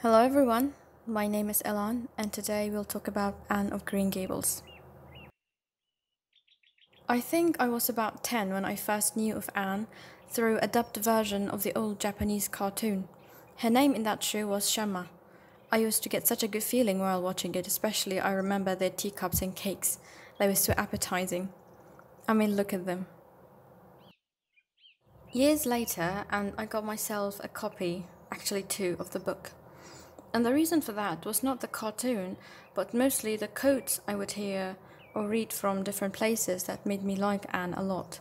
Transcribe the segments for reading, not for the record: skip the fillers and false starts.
Hello everyone, my name is Elan and today we'll talk about Anne of Green Gables. I think I was about 10 when I first knew of Anne through a dubbed version of the old Japanese cartoon. Her name in that show was Shama. I used to get such a good feeling while watching it, especially I remember their teacups and cakes. They were so appetizing. I mean, look at them. Years later, and I got myself a copy, actually two, of the book. And the reason for that was not the cartoon, but mostly the quotes I would hear or read from different places that made me like Anne a lot.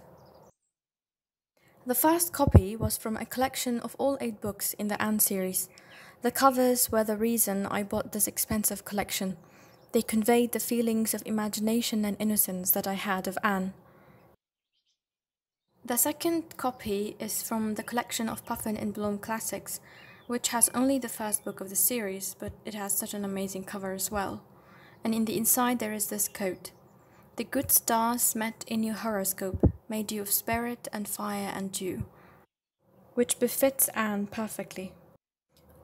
The first copy was from a collection of all 8 books in the Anne series. The covers were the reason I bought this expensive collection. They conveyed the feelings of imagination and innocence that I had of Anne. The second copy is from the collection of Puffin and Bloom classics, which has only the first book of the series, but it has such an amazing cover as well. And in the inside there is this quote: "The good stars met in your horoscope, made you of spirit and fire and dew," which befits Anne perfectly.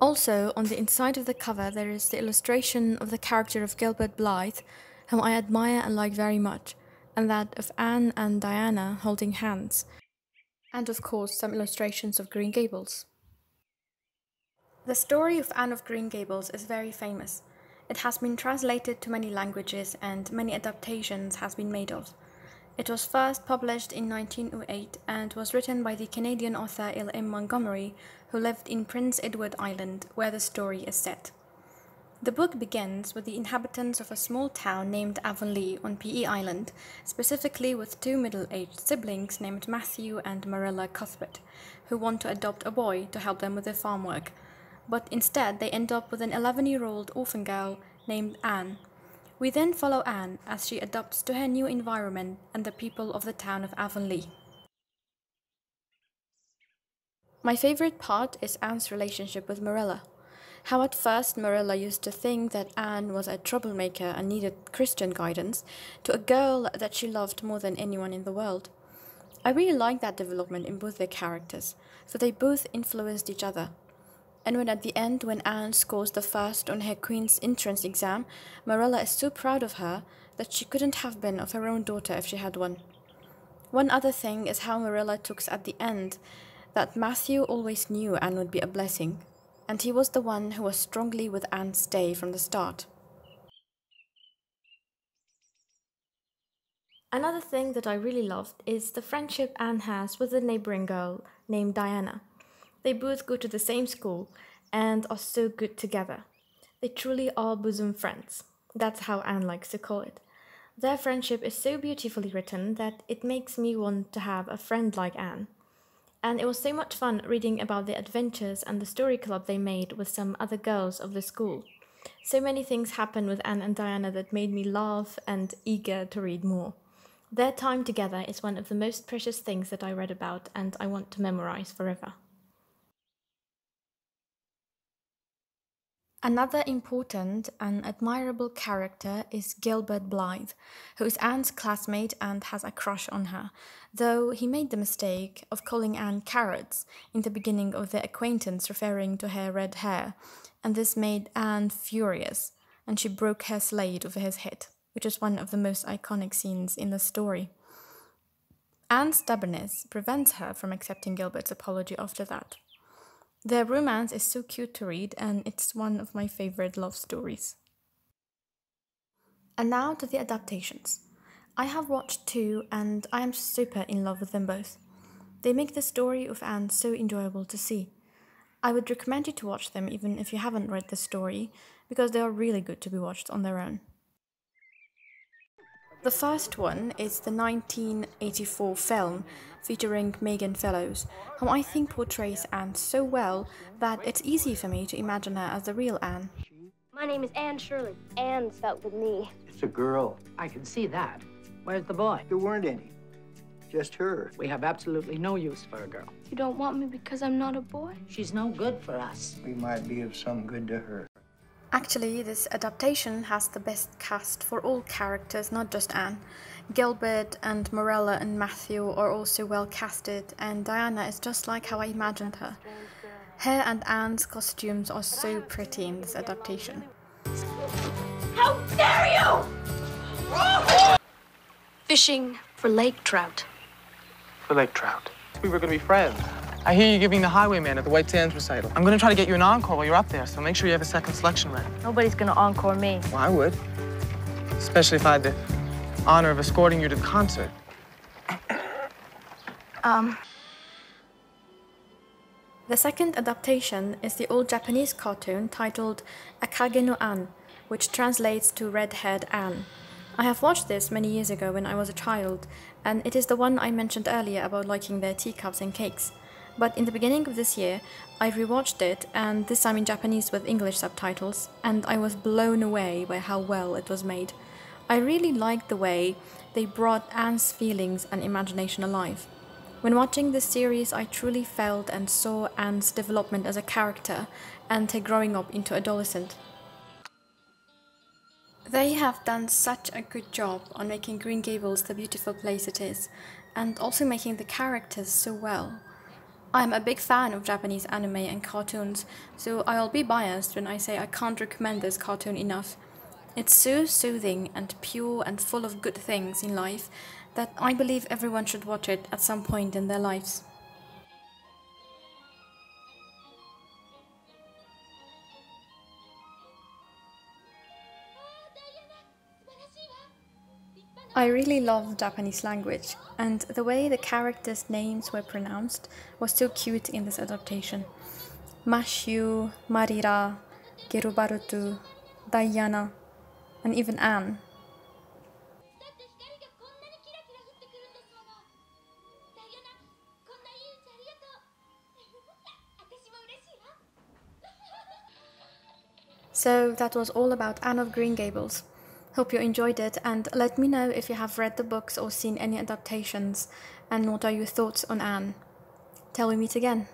Also, on the inside of the cover there is the illustration of the character of Gilbert Blythe, whom I admire and like very much, and that of Anne and Diana holding hands, and of course some illustrations of Green Gables. The story of Anne of Green Gables is very famous. It has been translated to many languages and many adaptations has been made of. It was first published in 1908 and was written by the Canadian author L.M. Montgomery, who lived in Prince Edward Island, where the story is set. The book begins with the inhabitants of a small town named Avonlea on P.E. Island, specifically with 2 middle-aged siblings named Matthew and Marilla Cuthbert, who want to adopt a boy to help them with their farm work. But instead they end up with an 11-year-old orphan girl named Anne. We then follow Anne as she adapts to her new environment and the people of the town of Avonlea. My favorite part is Anne's relationship with Marilla. How at first Marilla used to think that Anne was a troublemaker and needed Christian guidance, to a girl that she loved more than anyone in the world. I really like that development in both their characters, for they both influenced each other. And when at the end, when Anne scores the first on her Queen's entrance exam, Marilla is so proud of her that she couldn't have been of her own daughter if she had one. One other thing is how Marilla talks at the end that Matthew always knew Anne would be a blessing, and he was the one who was strongly with Anne's stay from the start. Another thing that I really loved is the friendship Anne has with a neighboring girl named Diana. They both go to the same school and are so good together. They truly are bosom friends. That's how Anne likes to call it. Their friendship is so beautifully written that it makes me want to have a friend like Anne. And it was so much fun reading about the adventures and the story club they made with some other girls of the school. So many things happened with Anne and Diana that made me laugh and eager to read more. Their time together is one of the most precious things that I read about and I want to memorize forever. Another important and admirable character is Gilbert Blythe, who is Anne's classmate and has a crush on her, though he made the mistake of calling Anne carrots in the beginning of their acquaintance, referring to her red hair, and this made Anne furious, and she broke her slate over his head, which is one of the most iconic scenes in the story. Anne's stubbornness prevents her from accepting Gilbert's apology after that. Their romance is so cute to read, and it's one of my favorite love stories. And now to the adaptations. I have watched 2, and I am super in love with them both. They make the story of Anne so enjoyable to see. I would recommend you to watch them even if you haven't read the story, because they are really good to be watched on their own. The first one is the 1984 film featuring Megan Fellows, whom I think portrays Anne so well that it's easy for me to imagine her as the real Anne. My name is Anne Shirley. Anne spelled with me. It's a girl. I can see that. Where's the boy? There weren't any. Just her. We have absolutely no use for a girl. You don't want me because I'm not a boy? She's no good for us. We might be of some good to her. Actually, this adaptation has the best cast for all characters, not just Anne. Gilbert and Marilla and Matthew are also well casted, and Diana is just like how I imagined her. Her and Anne's costumes are so pretty in this adaptation. How dare you! Fishing for lake trout. For lake trout. We were gonna be friends. I hear you giving the Highwayman at the White Sands recital. I'm gonna try to get you an encore while you're up there, so make sure you have a second selection ready. Nobody's gonna encore me. Well, I would. Especially if I had the honor of escorting you to the concert. The second adaptation is the old Japanese cartoon titled Akage no An, which translates to Red-Haired Anne. I have watched this many years ago when I was a child, and it is the one I mentioned earlier about liking their teacups and cakes. But in the beginning of this year, I rewatched it, and this time in Japanese with English subtitles, and I was blown away by how well it was made. I really liked the way they brought Anne's feelings and imagination alive. When watching this series, I truly felt and saw Anne's development as a character and her growing up into adolescent. They have done such a good job on making Green Gables the beautiful place it is, and also making the characters so well. I'm a big fan of Japanese anime and cartoons, so I'll be biased when I say I can't recommend this cartoon enough. It's so soothing and pure and full of good things in life that I believe everyone should watch it at some point in their lives. I really love Japanese language, and the way the characters' names were pronounced was so cute in this adaptation. Mashu, Marira, Gerubarutu, Diana, and even Anne. So that was all about Anne of Green Gables. Hope you enjoyed it, and let me know if you have read the books or seen any adaptations, and what are your thoughts on Anne. Till we meet again.